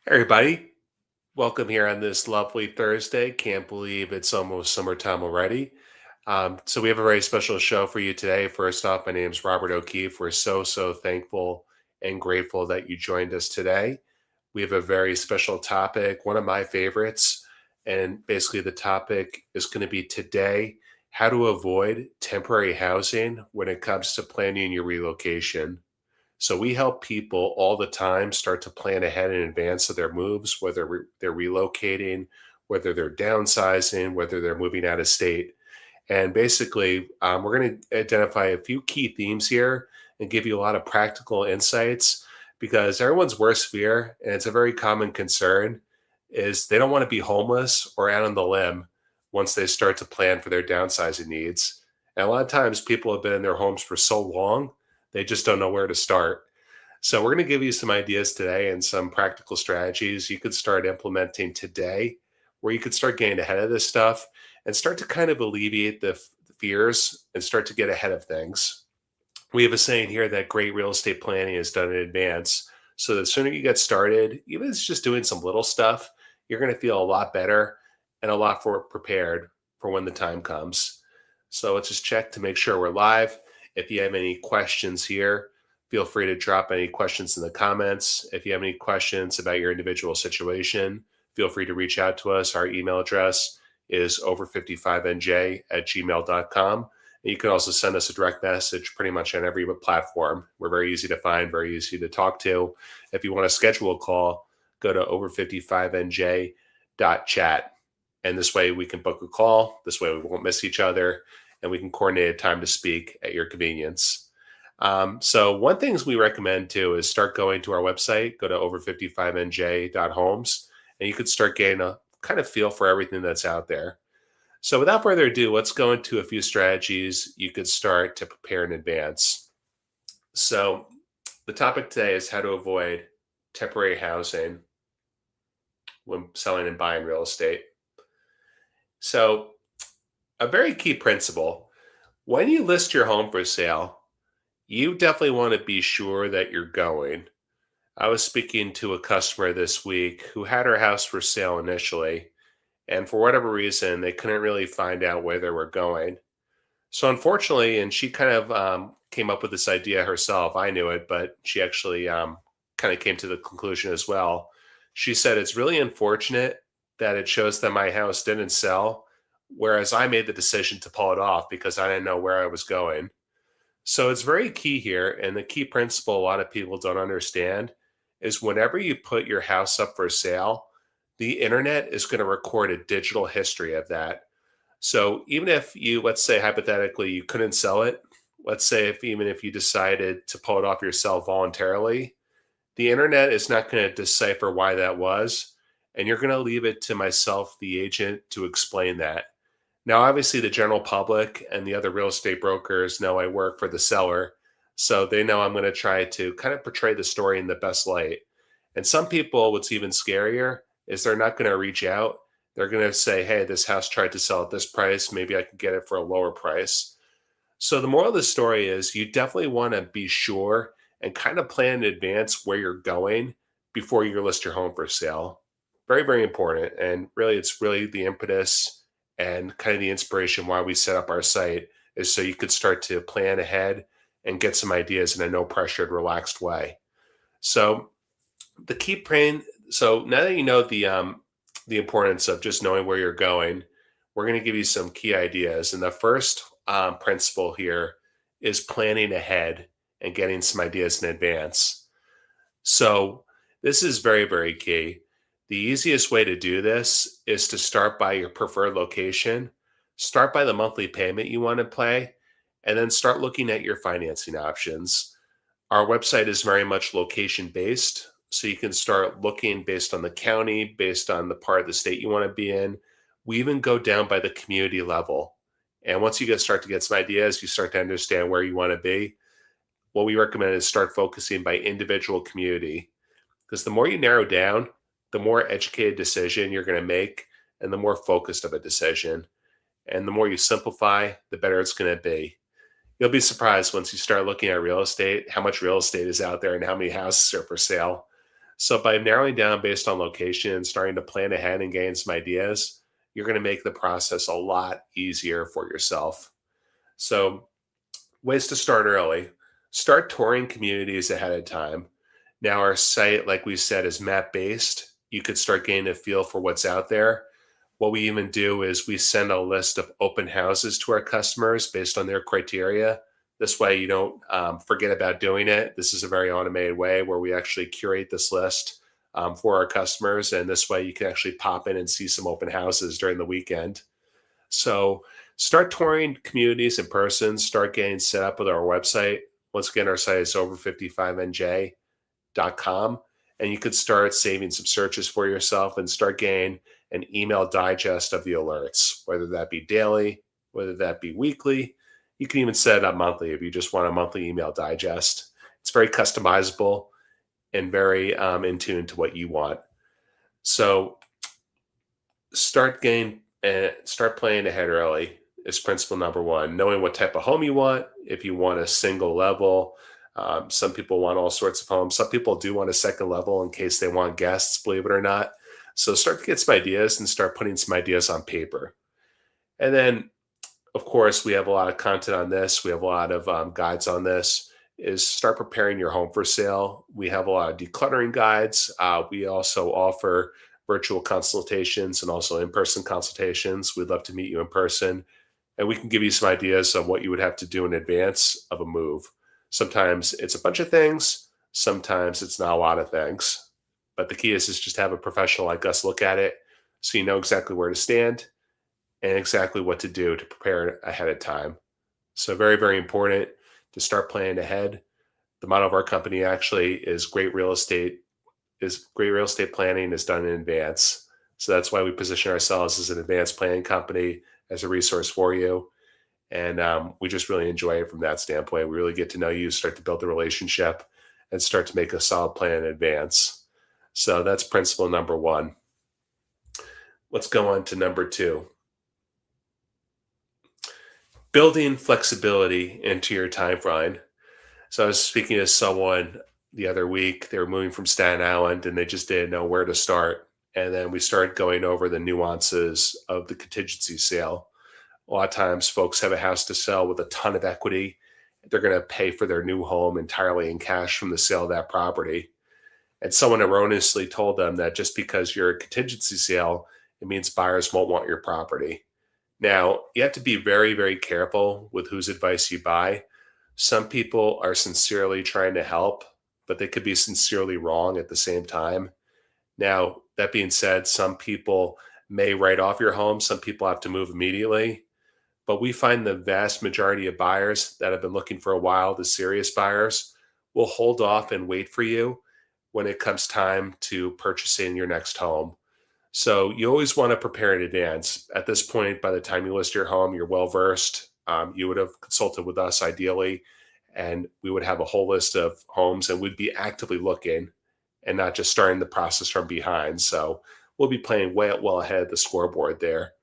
Everybody, welcome here on this lovely Thursday. Can't believe it's almost summertime already. So we have a very special show for you today. First off, my name is Robert O'Keefe. We're so thankful and grateful that you joined us today. We have a very special topic, one of my favorites, and basically the topic is going to be today how to avoid temporary housing when it comes to planning your relocation. So we help people all the time start to plan ahead in advance of their moves, whether they're relocating, whether they're downsizing, whether they're moving out of state. And basically, we're going to identify a few key themes here and give you a lot of practical insights because everyone's worst fear, and it's a very common concern, is they don't want to be homeless or out on the limb once they start to plan for their downsizing needs. And a lot of times people have been in their homes for so long, they just don't know where to start. So, we're going to give you some ideas today and some practical strategies you could start implementing today where you could start getting ahead of this stuff and start to kind of alleviate the fears and start to get ahead of things. We have a saying here that great real estate planning is done in advance. So the sooner you get started, even if it's just doing some little stuff, you're going to feel a lot better and a lot more prepared for when the time comes. So let's just check to make sure we're live. If you have any questions here, feel free to drop any questions in the comments. If you have any questions about your individual situation, feel free to reach out to us. Our email address is over55nj@gmail.com. And you can also send us a direct message pretty much on every platform. We're very easy to find, very easy to talk to. If you want to schedule a call, go to over55nj.chat. And this way we can book a call. This way we won't miss each other and we can coordinate a time to speak at your convenience. So one things we recommend too is start going to our website, go to over55nj.homes, and you could start getting a kind of feel for everything that's out there. So without further ado, let's go into a few strategies you could start to prepare in advance. So the topic today is how to avoid temporary housing when selling and buying real estate. So a very key principle, when you list your home for sale, you definitely want to be sure that you're going. I was speaking to a customer this week who had her house for sale initially, and for whatever reason, they couldn't really find out where they were going. So, unfortunately, and she kind of came up with this idea herself. I knew it, but she actually kind of came to the conclusion as well. She said, it's really unfortunate that it shows that my house didn't sell, whereas I made the decision to pull it off because I didn't know where I was going. So it's very key here. And the key principle a lot of people don't understand is whenever you put your house up for sale, the internet is going to record a digital history of that. So even if you, let's say hypothetically, you couldn't sell it, let's say if even if you decided to pull it off yourself voluntarily, the internet is not going to decipher why that was. And you're going to leave it to myself, the agent, to explain that. Now, obviously, the general public and the other real estate brokers know I work for the seller. So they know I'm going to try to kind of portray the story in the best light. And some people, what's even scarier is they're not going to reach out. They're going to say, hey, this house tried to sell at this price. Maybe I can get it for a lower price. So the moral of the story is you definitely want to be sure and kind of plan in advance where you're going before you list your home for sale. Very important. And really, it's really the impetus and kind of the inspiration why we set up our site is so you could start to plan ahead and get some ideas in a no pressured, relaxed way. So the key plan. So now that you know the importance of just knowing where you're going, we're going to give you some key ideas. And the first principle here is planning ahead and getting some ideas in advance. So this is very key. The easiest way to do this is to start by your preferred location, start by the monthly payment you want to pay, and then start looking at your financing options. Our website is very much location based, so you can start looking based on the county, based on the part of the state you want to be in. We even go down by the community level. And once start to get some ideas, you start to understand where you want to be. What we recommend is start focusing by individual community because the more you narrow down, the more educated decision you're going to make and the more focused of a decision. And the more you simplify, the better it's going to be. You'll be surprised once you start looking at real estate, how much real estate is out there and how many houses are for sale. So by narrowing down based on location and starting to plan ahead and gain some ideas, you're going to make the process a lot easier for yourself. So ways to start early. Start touring communities ahead of time. Now, our site, like we said, is map based. You could start gaining a feel for what's out there. What we even do is we send a list of open houses to our customers based on their criteria. This way, you don't forget about doing it. This is a very automated way where we actually curate this list for our customers. And this way, you can actually pop in and see some open houses during the weekend. So start touring communities in person, start getting set up with our website. Once again, our site is over55nj.com. And you could start saving some searches for yourself and start getting an email digest of the alerts, whether that be daily, whether that be weekly. You can even set it up monthly if you just want a monthly email digest. It's very customizable and very in tune to what you want. So start planning ahead early is principle number one. Knowing what type of home you want. If you want a single level, some people want all sorts of homes. Some people do want a second level in case they want guests, believe it or not. So start to get some ideas and start putting some ideas on paper. And then, of course, we have a lot of content on this. We have a lot of guides on this. Is start preparing your home for sale. We have a lot of decluttering guides. We also offer virtual consultations and also in-person consultations. We'd love to meet you in person. And we can give you some ideas of what you would have to do in advance of a move. Sometimes it's a bunch of things. Sometimes it's not a lot of things. But the key is just to have a professional like us look at it so you know exactly where to stand and exactly what to do to prepare ahead of time. So very, very important to start planning ahead. The motto of our company actually is great real estate planning is done in advance. So that's why we position ourselves as an advanced planning company, as a resource for you. And we just really enjoy it from that standpoint. We really get to know you, start to build the relationship, and start to make a solid plan in advance. So that's principle number one. Let's go on to number two. Building flexibility into your timeline. So I was speaking to someone the other week. They were moving from Staten Island and they just didn't know where to start. And then we started going over the nuances of the contingency sale. A lot of times folks have a house to sell with a ton of equity. They're going to pay for their new home entirely in cash from the sale of that property. And someone erroneously told them that just because you're a contingency sale, it means buyers won't want your property. Now, you have to be very, very careful with whose advice you buy. Some people are sincerely trying to help, but they could be sincerely wrong at the same time. Now, that being said, some people may write off your home. Some people have to move immediately. But we find the vast majority of buyers that have been looking for a while, the serious buyers, will hold off and wait for you when it comes time to purchasing your next home. So you always want to prepare in advance. At this point, by the time you list your home, you're well versed. You would have consulted with us ideally, and we would have a whole list of homes and we'd be actively looking and not just starting the process from behind. So we'll be playing well ahead of the scoreboard there.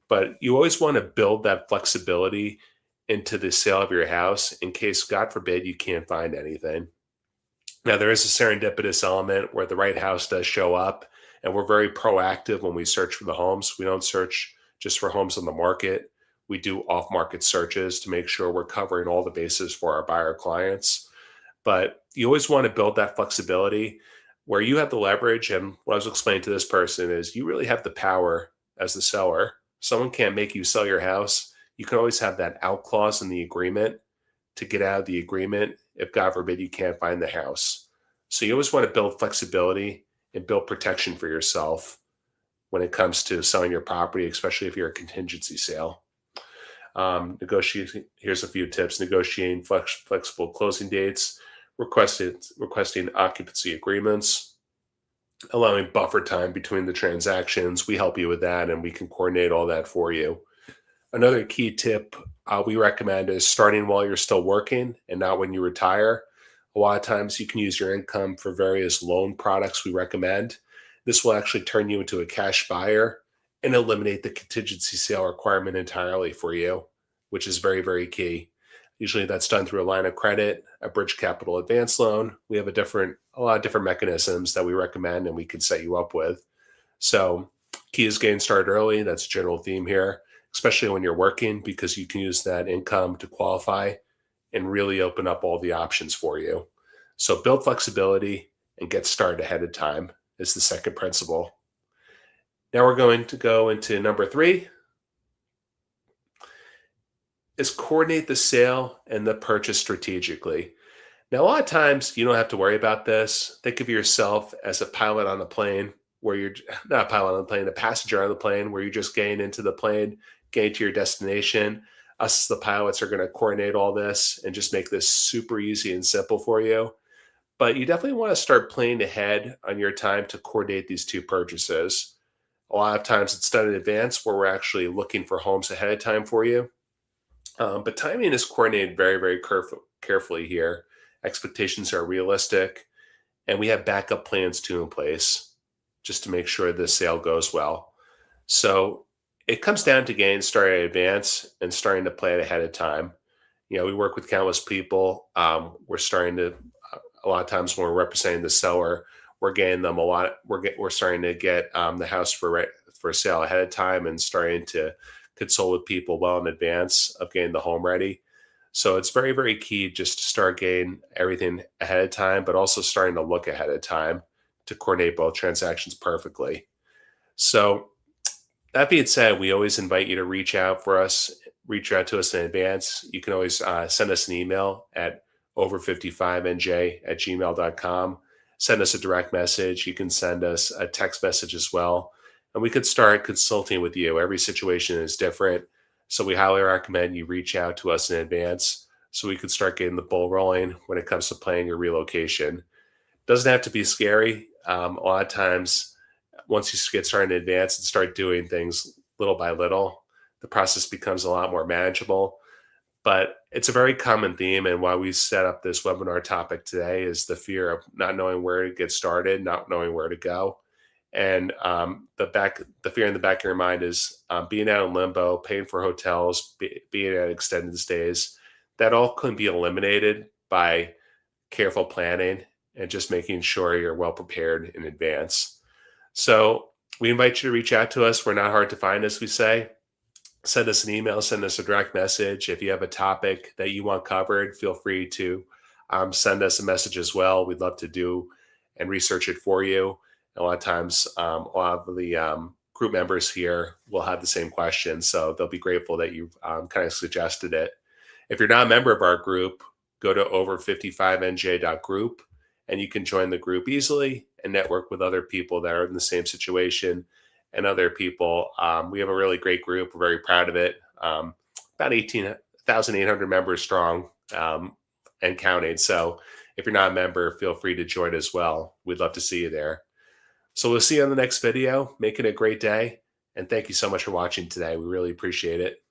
But you always want to build that flexibility into the sale of your house in case, God forbid, you can't find anything. Now, there is a serendipitous element where the right house does show up, and we're very proactive when we search for the homes. We don't search just for homes on the market. We do off-market searches to make sure we're covering all the bases for our buyer clients. But you always want to build that flexibility where you have the leverage. And what I was explaining to this person is you really have the power as the seller. Someone can't make you sell your house. You can always have that out clause in the agreement to get out of the agreement if, God forbid, you can't find the house. So you always want to build flexibility and build protection for yourself when it comes to selling your property, especially if you're a contingency sale. Here's a few tips: negotiating flexible closing dates, requesting occupancy agreements, allowing buffer time between the transactions. We help you with that, and we can coordinate all that for you. Another key tip we recommend is starting while you're still working and not when you retire. A lot of times you can use your income for various loan products we recommend. This will actually turn you into a cash buyer and eliminate the contingency sale requirement entirely for you, which is very, very key. Usually that's done through a line of credit, a bridge capital advance loan. We have a lot of different mechanisms that we recommend and we can set you up with. So key is getting started early. That's a general theme here, especially when you're working, because you can use that income to qualify and really open up all the options for you. So build flexibility and get started ahead of time is the second principle. Now we're going to go into number 3 is coordinate the sale and the purchase strategically. Now, a lot of times you don't have to worry about this. Think of yourself as a pilot on a plane where you're not a pilot on the plane, a passenger on the plane where you're just getting into the plane, getting to your destination. Us, the pilots, are going to coordinate all this and just make this super easy and simple for you. But you definitely want to start planning ahead on your time to coordinate these two purchases. A lot of times it's done in advance where we're actually looking for homes ahead of time for you. But timing is coordinated very, very carefully here. Expectations are realistic, and we have backup plans too in place just to make sure the sale goes well. So it comes down to getting started in advance and starting to plan ahead of time. We work with countless people. We're starting to a lot of times when we're representing the seller, we're getting them a lot. We're starting to get the house for sale ahead of time and starting to consult with people well in advance of getting the home ready. So it's very, very key just to start getting everything ahead of time, but also starting to look ahead of time to coordinate both transactions perfectly. So that being said, we always invite you to reach out to us in advance. You can always send us an email at over55nj@gmail.com. Send us a direct message. You can send us a text message as well. And we could start consulting with you. Every situation is different. So we highly recommend you reach out to us in advance so we could start getting the ball rolling when it comes to planning your relocation. Doesn't have to be scary. A lot of times, once you get started in advance and start doing things little by little, the process becomes a lot more manageable. But it's a very common theme, and why we set up this webinar topic today is the fear of not knowing where to get started, not knowing where to go. And the fear in the back of your mind is being out in limbo, paying for hotels, being at extended stays. That all can be eliminated by careful planning and just making sure you're well prepared in advance. So we invite you to reach out to us. We're not hard to find, as we say. Send us an email, send us a direct message. If you have a topic that you want covered, feel free to send us a message as well. We'd love to do and research it for you. A lot of times, a lot of the group members here will have the same question, so they'll be grateful that you kind of suggested it. If you're not a member of our group, go to over55nj.group, and you can join the group easily and network with other people that are in the same situation and other people. We have a really great group. We're very proud of it. About 18,800 members strong and counting. So if you're not a member, feel free to join as well. We'd love to see you there. So we'll see you on the next video. Make it a great day. And thank you so much for watching today. We really appreciate it.